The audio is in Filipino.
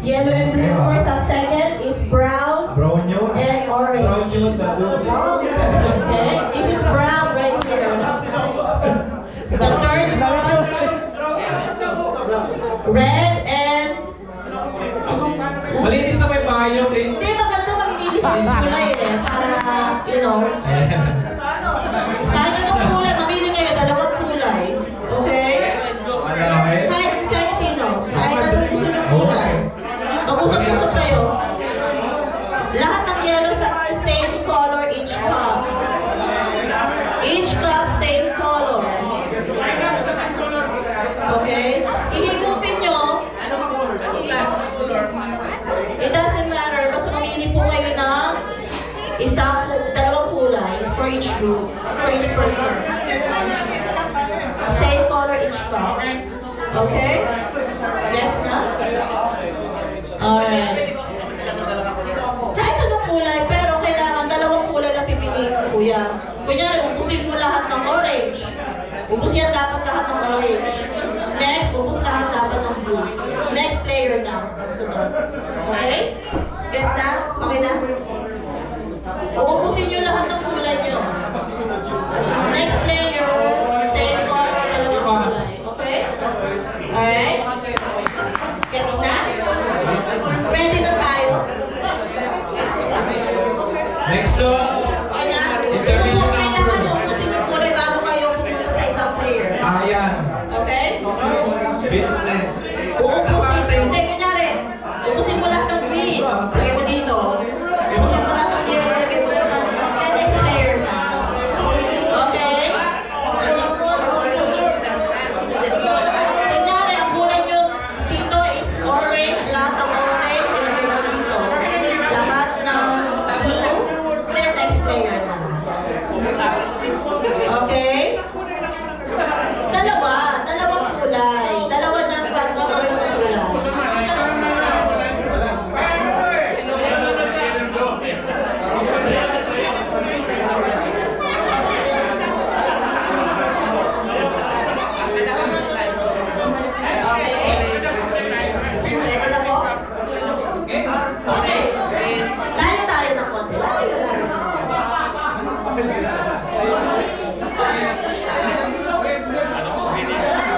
Yellow and blue first, ang second is brown Brown yun. and orange. Brown yun, tapos. Okay, this is brown right here. The third one, red and... Malinis na may bayo eh. Hindi, maganda mamimili ka ng kulay eh, para, you know, kahit anong kulay, mamili kayo, dalawang kulay. Okay? Kahit sino, kahit anong gusto ng kulay. Mag-usap-usap kayo. Lahat ng yellow sa same color each cup. Each cup, same color. Okay? Ihigupin nyo. It doesn't matter. Basta mamili po kayo ng dalawang kulay for each group, for each person. Same color each cup. Okay? Gets na? Alright. Kahit anong kulay, pero kailangan dalawang kulay lang pipiliin ko, kuya. Kunyari, ubusin mo lahat ng orange. Ubus yan dapat lahat ng orange. Next, ubus lahat dapat ng blue. Next player na ang sunod. Okay? Gets na? Okay na? Uubusin nyo lahat ng kulay nyo. Next player, same color, dalawang kulay. Okay? Alright? Gets na? Ready na tayo? Next one. Okay na? Intermission na. Kailangan nyo ubusin yung kulay bago kayo pumunta sa isang player. Ayan. Okay? Vincent. Uubusin. Hindi, kunyari. Ubusin mo lahat ng bean. Player